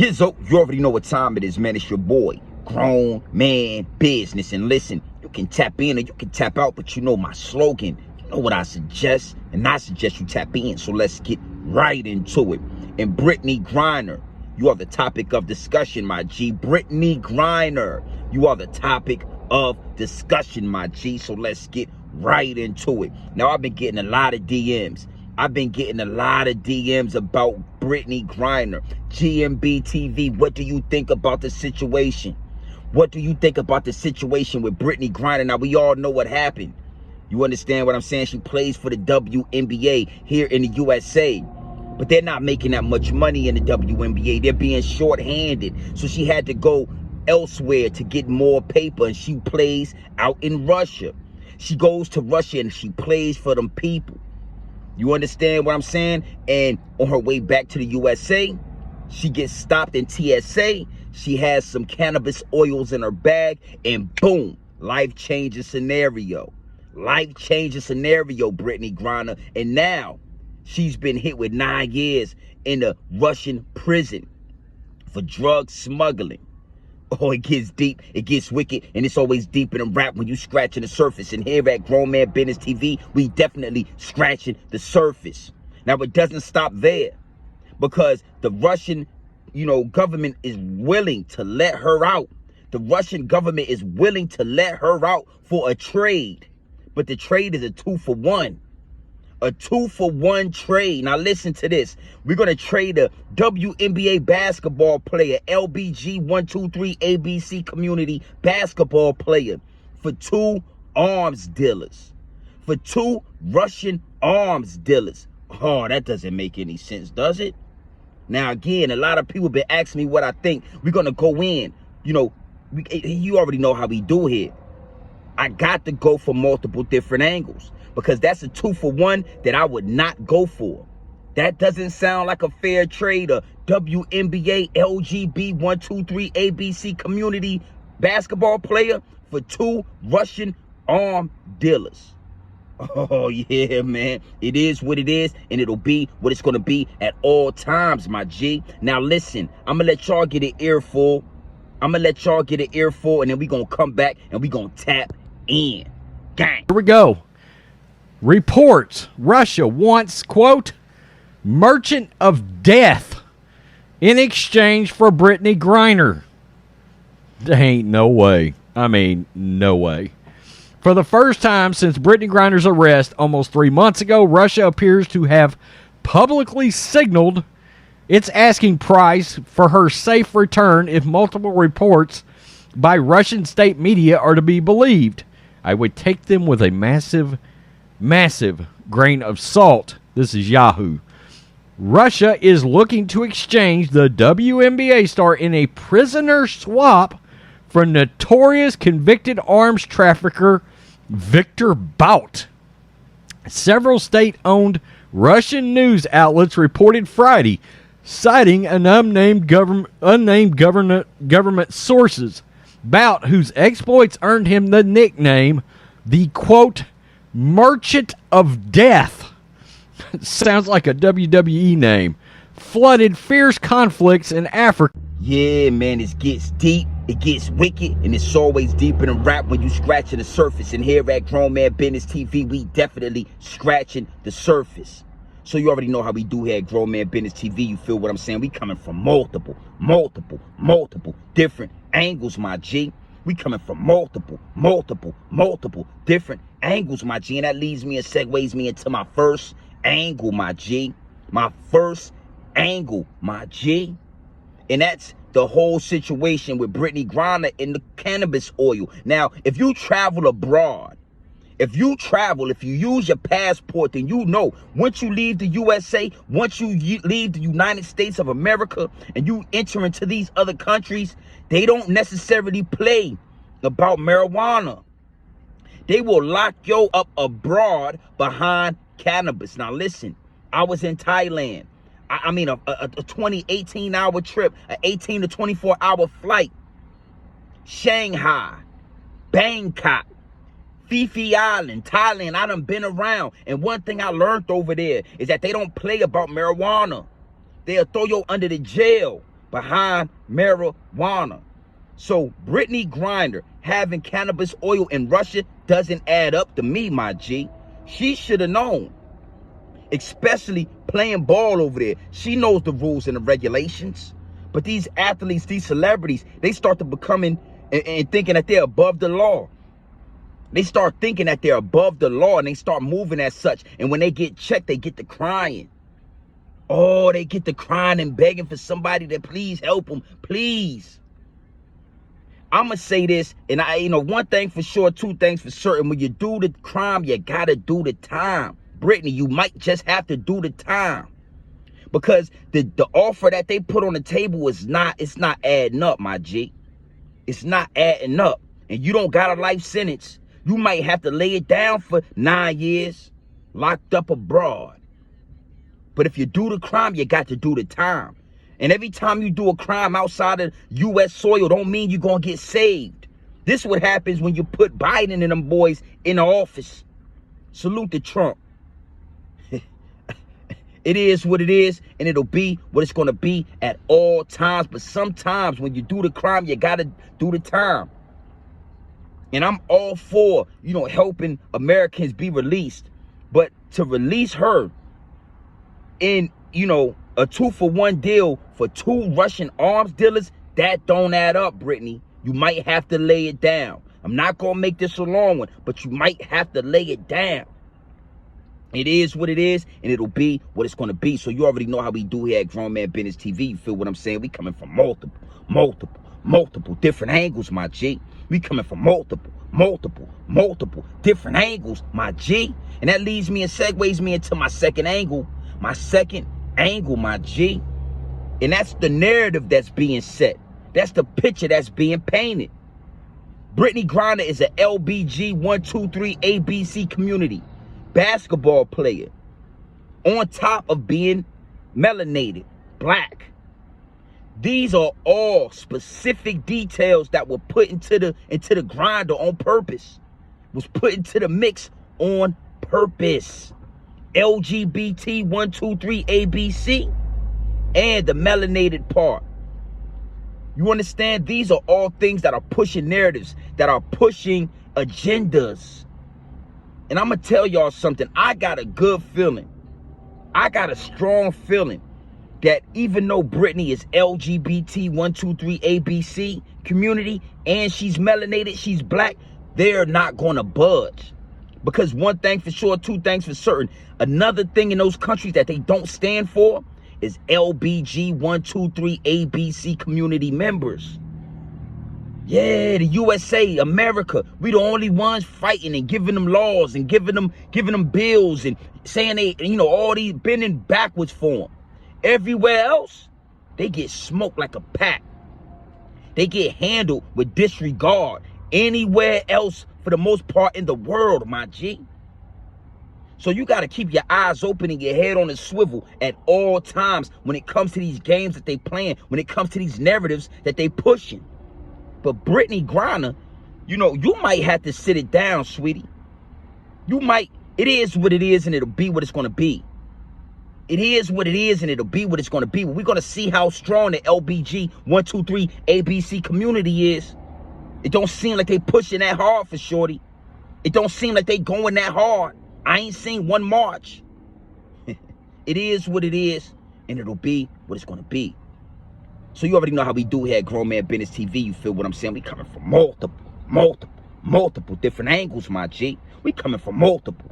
Gizzo, you already know what time it is, man. It's your boy, Grown Man Business. And listen, you can tap in or you can tap out, but you know my slogan. You know what I suggest, and I suggest you tap in. So let's get right into it. And Brittany Griner, you are the topic of discussion, my G. Brittany Griner, you are the topic of discussion, my G. So let's get right into it. Now, I've been getting a lot of DMs. I've been getting a lot of DMs about Brittany Griner. GMB TV, what do you think about the situation? What do you think about the situation with Brittany Griner? Now, we all know what happened. You understand what I'm saying? She plays for the WNBA here in the USA. But they're not making that much money in the WNBA. They're being shorthanded. So she had to go elsewhere to get more paper, and she plays out in Russia. She goes to Russia and she plays for them people. You understand what I'm saying? And on her way back to the USA, she gets stopped in TSA. She has some cannabis oils in her bag, and boom, life-changing scenario. Life-changing scenario, Brittany Griner. And now she's been hit with 9 years in a Russian prison for drug smuggling. Oh, it gets deep, it gets wicked, and it's always deeper than rap when you scratching the surface. And here at Grown Man Business TV, we definitely scratching the surface. Now, it doesn't stop there, because the Russian, government is willing to let her out. The Russian government is willing to let her out for a trade, but the trade is a 2-for-1. A 2-for-1 trade. Now listen to this. We're going to trade a WNBA basketball player, LBG 123 ABC community basketball player, for 2 arms dealers. For 2 Russian arms dealers. Oh, that doesn't make any sense, does it? Now, again, a lot of people been asking me what I think. We're going to go in. You already know how we do here. I got to go for multiple different angles, because that's a 2-for-1 that I would not go for. That doesn't sound like a fair trade. A WNBA LGB 123 ABC community basketball player for 2 Russian arm dealers. Oh, yeah, man. It is what it is, and it'll be what it's going to be at all times, my G. Now, listen, I'm going to let y'all get an earful. And then we're going to come back and we're going to tap in. Gang. Here we go. Reports Russia wants, quote, merchant of death in exchange for Brittany Griner. There ain't no way. I mean, no way. For the first time since Brittany Griner's arrest almost 3 months ago, Russia appears to have publicly signaled its asking price for her safe return if multiple reports by Russian state media are to be believed. I would take them with a massive grain of salt. This is Yahoo. Russia is looking to exchange the WNBA star in a prisoner swap for notorious convicted arms trafficker Victor Bout. Several state-owned Russian news outlets reported Friday, citing an unnamed government sources. Bout, whose exploits earned him the nickname, the, quote, merchant of death. Sounds like a WWE name. Flooded fierce conflicts in Africa. Yeah, man, it gets deep, it gets wicked, and it's always deeper than rap when you scratching the surface. And here at Grown Man Business TV, we definitely scratching the surface. So you already know how we do here at Grown Man Business TV. You feel what I'm saying? We coming from multiple different angles, my G. We coming from multiple different angles, my G. And that leads me and segues me into my first angle, my G. My first angle, my G. And that's the whole situation with Brittany Griner and the cannabis oil. Now, if you travel abroad, if you use your passport, then you know, once you leave the USA, once you leave the United States of America and you enter into these other countries, they don't necessarily play about marijuana. They will lock you up abroad behind cannabis. Now listen, I was in Thailand. I mean, a 18-hour trip, an 18 to 24-hour flight. Shanghai, Bangkok, Phi Phi Island, Thailand. I done been around. And one thing I learned over there is that they don't play about marijuana. They'll throw you under the jail. behind marijuana. So Brittany Griner having cannabis oil in Russia doesn't add up to me, my G. She should have known, especially playing ball over there. She knows the rules and the regulations. But these athletes, these celebrities, they start to becoming and thinking that they're above the law. They start thinking that they're above the law, and they start moving as such. And when they get checked, they get to crying. Oh, they get to crying and begging for somebody to please help them. Please. I'm going to say this, and one thing for sure, two things for certain. When you do the crime, you got to do the time. Brittany, you might just have to do the time. Because the offer that they put on the table it's not adding up, my G. It's not adding up. And you don't got a life sentence. You might have to lay it down for 9 years, locked up abroad. But if you do the crime, you got to do the time. And every time you do a crime outside of U.S. soil, don't mean you're going to get saved. This is what happens when you put Biden and them boys in the office. Salute to Trump. It is what it is, and it'll be what it's going to be at all times. But sometimes when you do the crime, you got to do the time. And I'm all for, helping Americans be released. But to release her in, a 2-for-1 deal for 2 Russian arms dealers, that don't add up, Brittany. You might have to lay it down. I'm not going to make this a long one, but you might have to lay it down. It is what it is, and it'll be what it's going to be. So you already know how we do here at Grown Man Business TV. You feel what I'm saying? We coming from multiple different angles, my G. We coming from multiple different angles, my G. And that leads me and segues me into my second angle. My second angle, my G. And that's the narrative that's being set. That's the picture that's being painted. Brittany Griner is an LBG 123 ABC community basketball player, on top of being melanated, black. These are all specific details that were put into the grinder on purpose. Was put into the mix on purpose. LGBT 123 ABC and the melanated part. You understand? These are all things that are pushing narratives, that are pushing agendas. And I'm going to tell y'all something. I got a good feeling. I got a strong feeling that even though Brittany is LGBT 123 ABC community and she's melanated, she's black, they're not going to budge. Because one thing for sure, two things for certain. Another thing in those countries that they don't stand for is LBG 123 ABC community members. Yeah, the USA, America, we the only ones fighting and giving them laws and giving them bills and saying they, all these bending backwards for them. Everywhere else, they get smoked like a pack. They get handled with disregard. Anywhere else, for the most part in the world, my G. So you got to keep your eyes open and your head on a swivel at all times when it comes to these games that they playing, when it comes to these narratives that they pushing. But Brittany Griner, you might have to sit it down, sweetie. You might. It is what it is, and it'll be what it's going to be. It is what it is, and it'll be what it's going to be. We're going to see how strong the LBG 123 ABC community is. It don't seem like they pushing that hard for shorty. It don't seem like they going that hard. I ain't seen one march. It is what it is, and it'll be what it's going to be. So you already know how we do here at Grown Man Business TV. You feel what I'm saying? We coming from multiple different angles, my G. We coming from multiple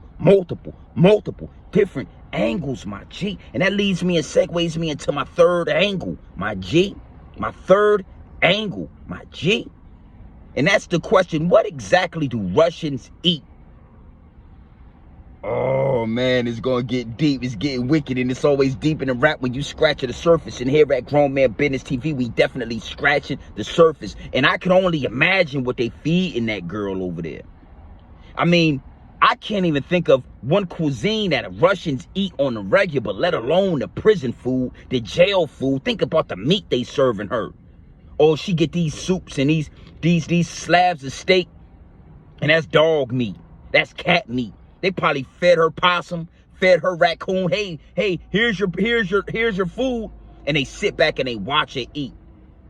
different angles, my G. And that leads me and segues me into my third angle, my G. My third angle, my G. And that's the question, what exactly do Russians eat? Oh, man, it's going to get deep. It's getting wicked, and it's always deep in the rap when you scratch at the surface. And here at Grown Man Business TV, we definitely scratching the surface. And I can only imagine what they feeding that girl over there. I mean, I can't even think of one cuisine that Russians eat on the regular, let alone the prison food, the jail food. Think about the meat they serving her. Oh, she get these soups and these slabs of steak, and that's dog meat. That's cat meat. They probably fed her possum, fed her raccoon. Hey, here's your food. And they sit back and they watch it eat.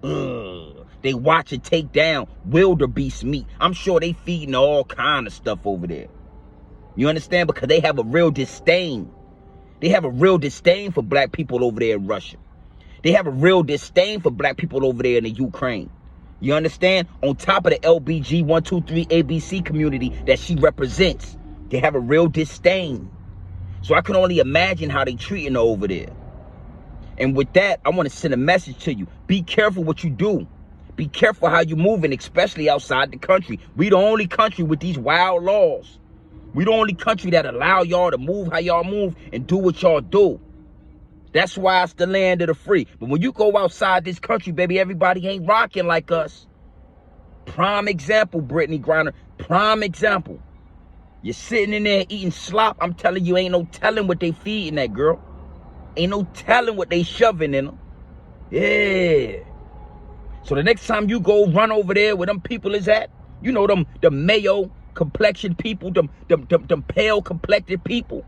Ugh. They watch it take down wildebeest meat. I'm sure they feeding all kind of stuff over there. You understand? Because they have a real disdain. They have a real disdain for black people over there in Russia. They have a real disdain for black people over there in the Ukraine. You understand? On top of the LBG 123 ABC community that she represents, they have a real disdain. So I can only imagine how they treating her over there. And with that, I want to send a message to you. Be careful what you do. Be careful how you moving, especially outside the country. We the only country with these wild laws. We the only country that allow y'all to move how y'all move and do what y'all do. That's why it's the land of the free. But when you go outside this country, baby, everybody ain't rocking like us. Prime example, Brittany Griner. Prime example. You're sitting in there eating slop. I'm telling you, ain't no telling what they feeding that girl. Ain't no telling what they shoving in them. Yeah. So the next time you go run over there where them people is at, you know, them Mayo complexion people, them pale complected people,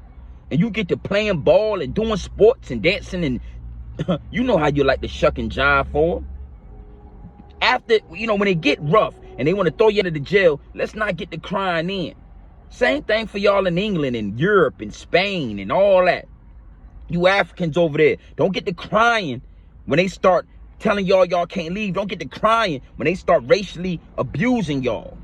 and you get to playing ball and doing sports and dancing, and you know how you like to shuck and jive for them. After, you know, when they get rough and they want to throw you into the jail, let's not get the crying in. Same thing for y'all in England and Europe and Spain and all that. You Africans over there, don't get the crying when they start telling y'all can't leave. Don't get the crying when they start racially abusing y'all.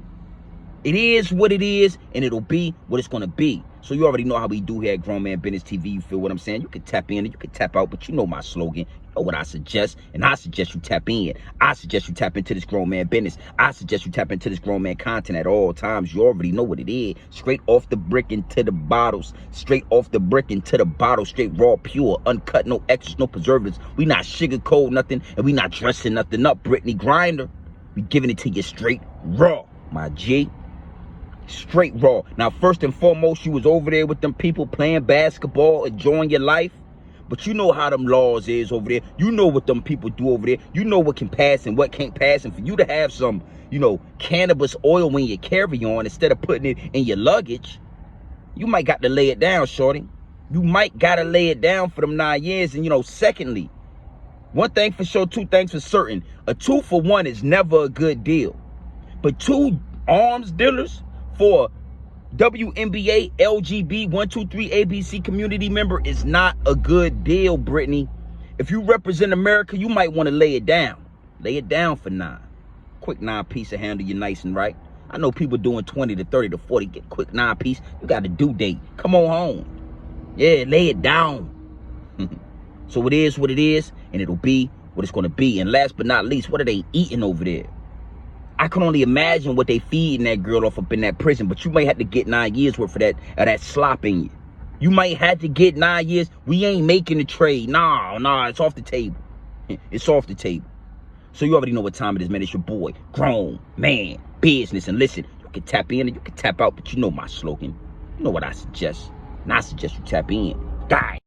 It is what it is, and it'll be what it's going to be. So you already know how we do here at Grown Man Business TV. You feel what I'm saying? You can tap in and you can tap out, but you know my slogan. You know what I suggest, and I suggest you tap in. I suggest you tap into this Grown Man business. I suggest you tap into this Grown Man content at all times. You already know what it is. Straight off the brick into the bottles. Straight off the brick into the bottle. Straight raw, pure, uncut, no extras, no preservatives. We not sugarcoat nothing, and we not dressing nothing up. Brittany Griner, we giving it to you straight raw, my G. Straight raw. Now, first and foremost, you was over there with them people playing basketball, enjoying your life. But you know how them laws is over there. You know what them people do over there. You know what can pass and what can't pass. And for you to have some, you know, cannabis oil in your carry-on instead of putting it in your luggage, you might got to lay it down, shorty. You might got to lay it down for them 9 years. And, you know, secondly, one thing for sure, two things for certain. A 2-for-1 is never a good deal. But 2 arms dealers for WNBA LGB 123 ABC community member is not a good deal, Brittany. If you represent America, you might want to lay it down. Lay it down for 9. Quick 9-piece to handle you nice and right. I know people doing 20 to 30 to 40. Get quick 9-piece. You got a due date. Come on home. Yeah, lay it down. So it is what it is, and it'll be what it's going to be. And last but not least, what are they eating over there? I can only imagine what they feeding that girl off up in that prison, but you might have to get 9 years worth of that slop in you. You might have to get 9 years. We ain't making the trade. Nah, it's off the table. It's off the table. So you already know what time it is, man. It's your boy, Grown Man Business. And listen, you can tap in and you can tap out, but you know my slogan. You know what I suggest. And I suggest you tap in. Die.